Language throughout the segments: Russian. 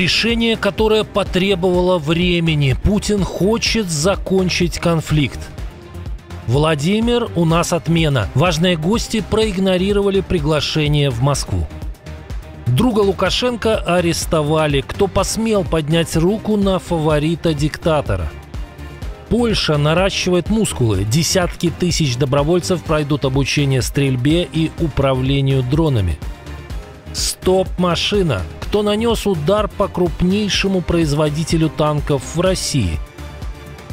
Решение, которое потребовало времени. Путин хочет закончить конфликт. Владимир, у нас отмена. Важные гости проигнорировали приглашение в Москву. Друга Лукашенко арестовали. Кто посмел поднять руку на фаворита диктатора? Польша наращивает мускулы. Десятки тысяч добровольцев пройдут обучение стрельбе и управлению дронами. Стоп-машина. Кто нанес удар по крупнейшему производителю танков в России?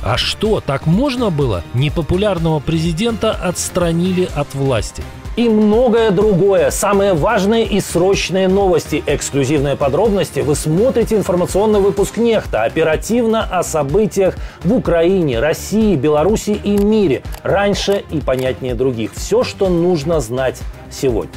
А что, так можно было? Непопулярного президента отстранили от власти. И многое другое. Самые важные и срочные новости. Эксклюзивные подробности. Вы смотрите информационный выпуск «Нехта». Оперативно о событиях в Украине, России, Беларуси и мире. Раньше и понятнее других. Все, что нужно знать сегодня.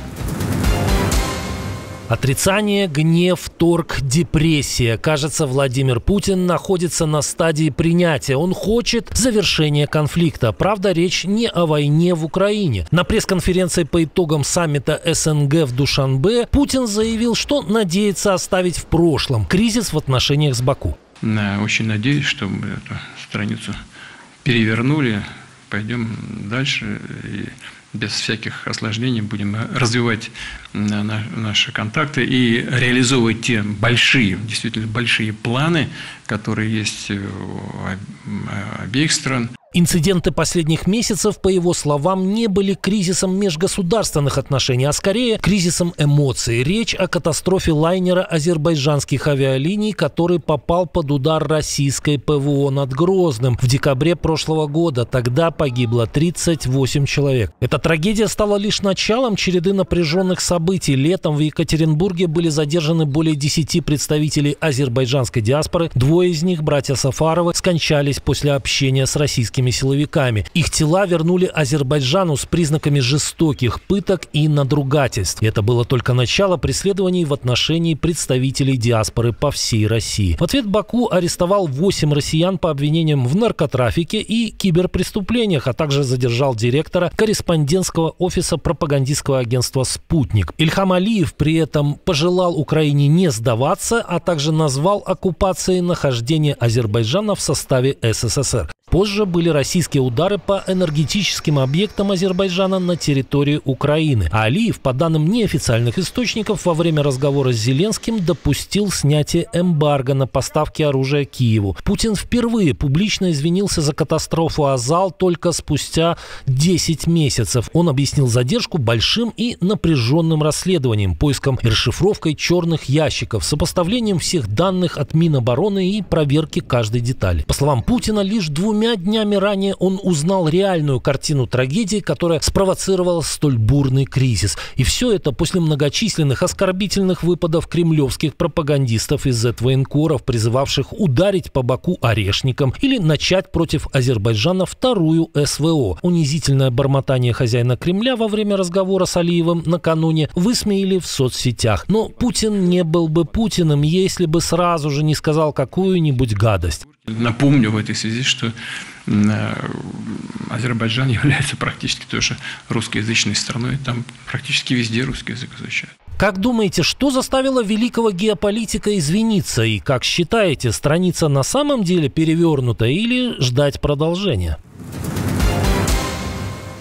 Отрицание, гнев, торг, депрессия. Кажется, Владимир Путин находится на стадии принятия. Он хочет завершения конфликта. Правда, речь не о войне в Украине. На пресс-конференции по итогам саммита СНГ в Душанбе Путин заявил, что надеется оставить в прошлом кризис в отношениях с Баку. Очень надеюсь, что мы эту страницу перевернули. Пойдем дальше и без всяких осложнений будем развивать наши контакты и реализовывать те большие, действительно большие планы, которые есть у обеих стран. Инциденты последних месяцев, по его словам, не были кризисом межгосударственных отношений, а скорее кризисом эмоций. Речь о катастрофе лайнера азербайджанских авиалиний, который попал под удар российской ПВО над Грозным в декабре прошлого года. Тогда погибло 38 человек. Эта трагедия стала лишь началом череды напряженных событий. Летом в Екатеринбурге были задержаны более 10 представителей азербайджанской диаспоры. Двое из них, братья Сафаровы, скончались после общения с российскими силовиками. Их тела вернули Азербайджану с признаками жестоких пыток и надругательств. Это было только начало преследований в отношении представителей диаспоры по всей России. В ответ Баку арестовал 8 россиян по обвинениям в наркотрафике и киберпреступлениях, а также задержал директора корреспондентского офиса пропагандистского агентства «Спутник». Ильхам Алиев при этом пожелал Украине не сдаваться, а также назвал оккупацией нахождение Азербайджана в составе СССР. Позже были российские удары по энергетическим объектам Азербайджана на территории Украины. А Алиев, по данным неофициальных источников, во время разговора с Зеленским допустил снятие эмбарго на поставки оружия Киеву. Путин впервые публично извинился за катастрофу Азал только спустя 10 месяцев. Он объяснил задержку большим и напряженным расследованием, поиском и расшифровкой черных ящиков, сопоставлением всех данных от Минобороны и проверки каждой детали. По словам Путина, лишь 2 днями ранее он узнал реальную картину трагедии, которая спровоцировала столь бурный кризис. И все это после многочисленных оскорбительных выпадов кремлевских пропагандистов и зет-военкоров, призывавших ударить по Баку орешником или начать против Азербайджана вторую СВО. Унизительное бормотание хозяина Кремля во время разговора с Алиевым накануне высмеяли в соцсетях. Но Путин не был бы Путиным, если бы сразу же не сказал какую-нибудь гадость. Напомню в этой связи, что Азербайджан является практически тоже русскоязычной страной. Там практически везде русский язык изучают. Как думаете, что заставило великого геополитика извиниться? И как считаете, страница на самом деле перевернута или ждать продолжения?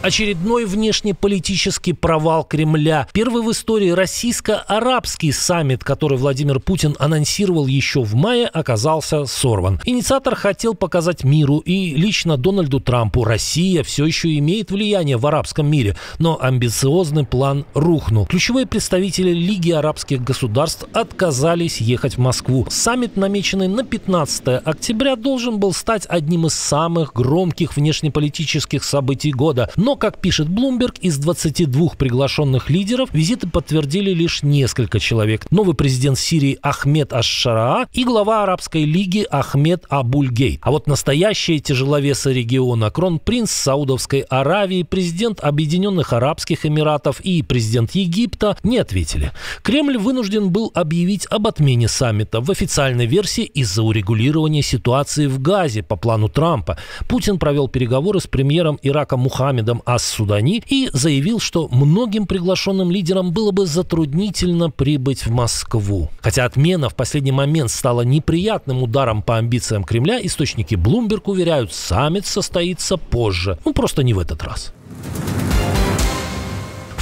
Очередной внешнеполитический провал Кремля. Первый в истории российско-арабский саммит, который Владимир Путин анонсировал еще в мае, оказался сорван. Инициатор хотел показать миру и лично Дональду Трампу: Россия все еще имеет влияние в арабском мире, но амбициозный план рухнул. Ключевые представители Лиги арабских государств отказались ехать в Москву. Саммит, намеченный на 15 октября, должен был стать одним из самых громких внешнеполитических событий года. Но, как пишет Bloomberg, из 22 приглашенных лидеров визиты подтвердили лишь несколько человек. Новый президент Сирии Ахмед аш-Шараа и глава Арабской лиги Ахмед Абуль-Гейт. А вот настоящие тяжеловесы региона — кронпринц Саудовской Аравии, президент Объединенных Арабских Эмиратов и президент Египта — не ответили. Кремль вынужден был объявить об отмене саммита. В официальной версии из-за урегулирования ситуации в Газе по плану Трампа. Путин провел переговоры с премьером Ирака Мухаммедом Хаким ас-Судани и заявил, что многим приглашенным лидерам было бы затруднительно прибыть в Москву. Хотя отмена в последний момент стала неприятным ударом по амбициям Кремля, источники Bloomberg уверяют, саммит состоится позже. Просто не в этот раз.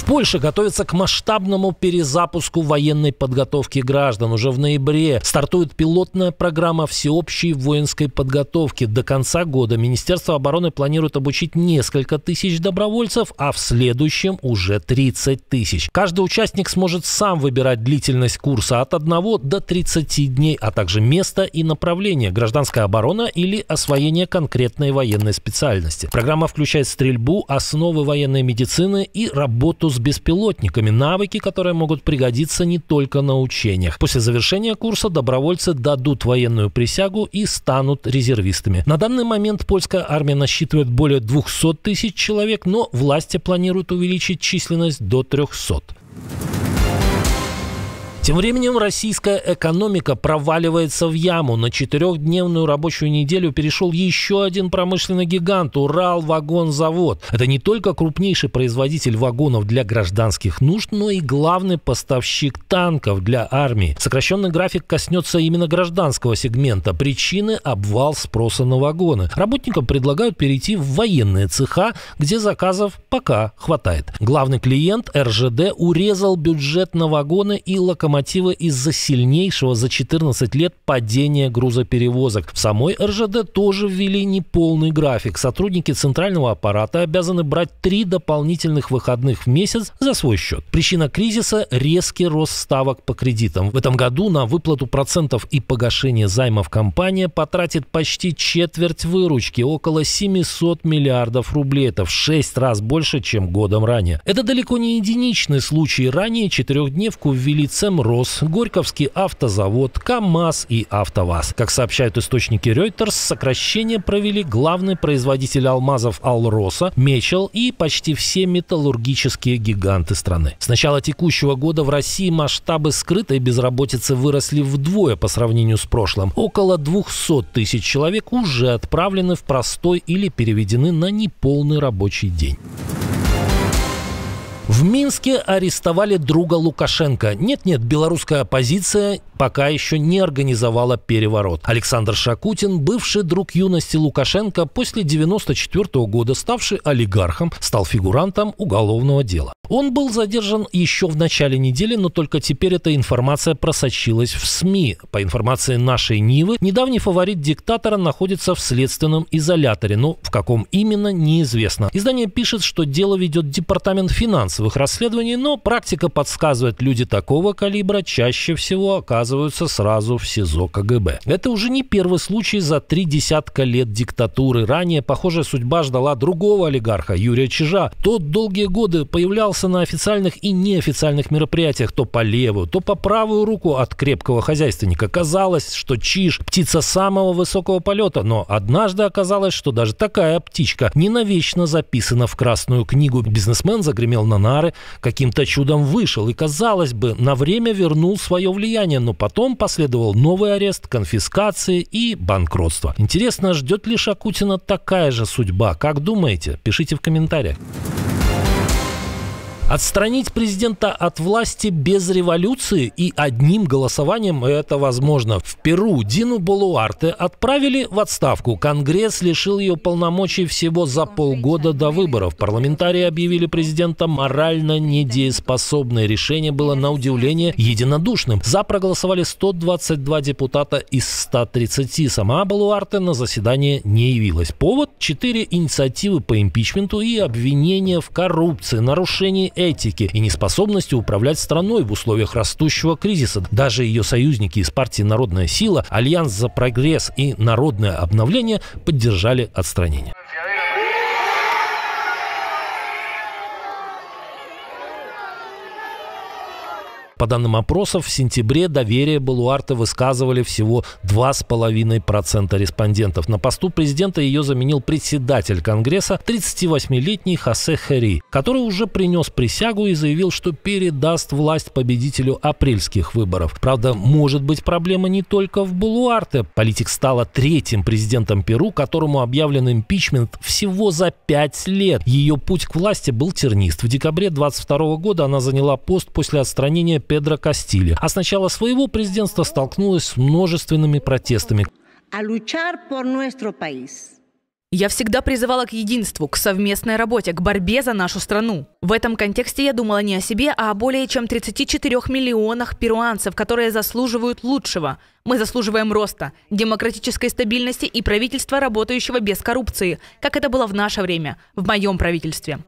Польша готовится к масштабному перезапуску военной подготовки граждан. Уже в ноябре стартует пилотная программа всеобщей воинской подготовки. До конца года Министерство обороны планирует обучить несколько тысяч добровольцев, а в следующем уже 30 тысяч. Каждый участник сможет сам выбирать длительность курса от 1 до 30 дней, а также место и направление – гражданская оборона или освоение конкретной военной специальности. Программа включает стрельбу, основы военной медицины и работу с беспилотниками, навыки, которые могут пригодиться не только на учениях. После завершения курса добровольцы дадут военную присягу и станут резервистами. На данный момент польская армия насчитывает более 200 тысяч человек, но власти планируют увеличить численность до 300. Тем временем российская экономика проваливается в яму. На 4-дневную рабочую неделю перешел еще один промышленный гигант – Уралвагонзавод. Это не только крупнейший производитель вагонов для гражданских нужд, но и главный поставщик танков для армии. Сокращенный график коснется именно гражданского сегмента. Причины – обвал спроса на вагоны. Работникам предлагают перейти в военные цеха, где заказов пока хватает. Главный клиент РЖД урезал бюджет на вагоны и локомотивы из-за сильнейшего за 14 лет падения грузоперевозок. В самой РЖД тоже ввели неполный график. Сотрудники центрального аппарата обязаны брать 3 дополнительных выходных в месяц за свой счет. Причина кризиса – резкий рост ставок по кредитам. В этом году на выплату процентов и погашение займов компания потратит почти четверть выручки – около 700 миллиардов рублей. Это в 6 раз больше, чем годом ранее. Это далеко не единичный случай. Ранее 4-дневку ввели ЦМРОС, Горьковский автозавод, КАМАЗ и АвтоВАЗ. Как сообщают источники Reuters, сокращение провели главный производитель алмазов Алроса, Мечел и почти все металлургические гиганты страны. С начала текущего года в России масштабы скрытой безработицы выросли вдвое по сравнению с прошлым. Около 200 тысяч человек уже отправлены в простой или переведены на неполный рабочий день. В Минске арестовали друга Лукашенко. Нет-нет, белорусская оппозиция пока еще не организовала переворот. Александр Шакутин, бывший друг юности Лукашенко, после 1994 года ставший олигархом, стал фигурантом уголовного дела. Он был задержан еще в начале недели, но только теперь эта информация просочилась в СМИ. По информации нашей Нивы, недавний фаворит диктатора находится в следственном изоляторе, но в каком именно, неизвестно. Издание пишет, что дело ведет Департамент финансовых расследований, но практика подсказывает, люди такого калибра чаще всего оказываются сразу в СИЗО КГБ. Это уже не первый случай за 30 лет диктатуры. Ранее похожая судьба ждала другого олигарха, Юрия Чижа. Тот долгие годы появлялся на официальных и неофициальных мероприятиях то по левую, то по правую руку от крепкого хозяйственника. Казалось, что Чиж – птица самого высокого полета, но однажды оказалось, что даже такая птичка не навечно записана в Красную книгу. Бизнесмен загремел на нары, каким-то чудом вышел и, казалось бы, на время вернул свое влияние, но потом последовал новый арест, конфискации и банкротство. Интересно, ждет ли Шакутина такая же судьба? Как думаете? Пишите в комментариях. Отстранить президента от власти без революции и одним голосованием это возможно. В Перу Дину Болуарте отправили в отставку. Конгресс лишил ее полномочий всего за полгода до выборов. Парламентарии объявили президента морально недееспособной. Решение было, на удивление, единодушным. За проголосовали 122 депутата из 130. Сама Болуарте на заседание не явилась. Повод – 4 инициативы по импичменту и обвинения в коррупции, нарушении этики и неспособности управлять страной в условиях растущего кризиса. Даже ее союзники из партии «Народная сила», Альянс за прогресс и Народное обновление поддержали отстранение. По данным опросов, в сентябре доверие Болуарте высказывали всего 2,5% респондентов. На посту президента ее заменил председатель Конгресса 38-летний Хосе Хери, который уже принес присягу и заявил, что передаст власть победителю апрельских выборов. Правда, может быть проблема не только в Болуарте. Политик стала третьим президентом Перу, которому объявлен импичмент всего за 5 лет. Ее путь к власти был тернист. В декабре 2022 года она заняла пост после отстранения Педро Кастильо, а с начала своего президентства столкнулась с множественными протестами. Я всегда призывала к единству, к совместной работе, к борьбе за нашу страну. В этом контексте я думала не о себе, а о более чем 34 миллионах перуанцев, которые заслуживают лучшего. Мы заслуживаем роста, демократической стабильности и правительства, работающего без коррупции, как это было в наше время, в моем правительстве.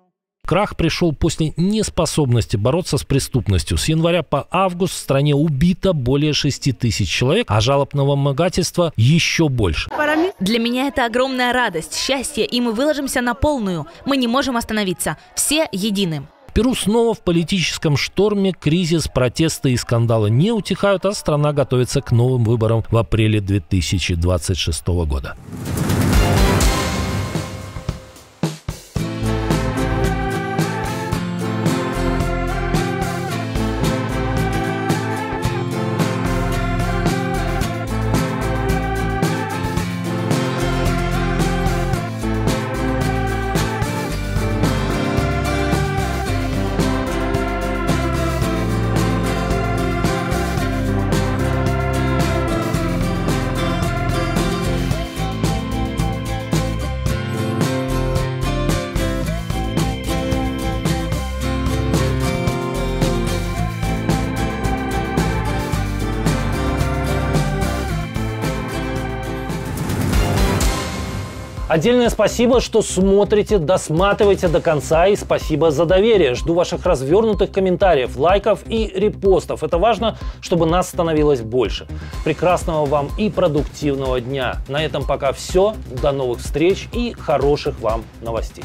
Крах пришел после неспособности бороться с преступностью. С января по август в стране убито более 6 тысяч человек, а жалоб на вымогательство еще больше. Для меня это огромная радость, счастье, и мы выложимся на полную. Мы не можем остановиться. Все едины. Перу снова в политическом шторме. Кризис, протесты и скандалы не утихают, а страна готовится к новым выборам в апреле 2026 года. Отдельное спасибо, что смотрите, досматриваете до конца, и спасибо за доверие. Жду ваших развернутых комментариев, лайков и репостов. Это важно, чтобы нас становилось больше. Прекрасного вам и продуктивного дня. На этом пока все. До новых встреч и хороших вам новостей.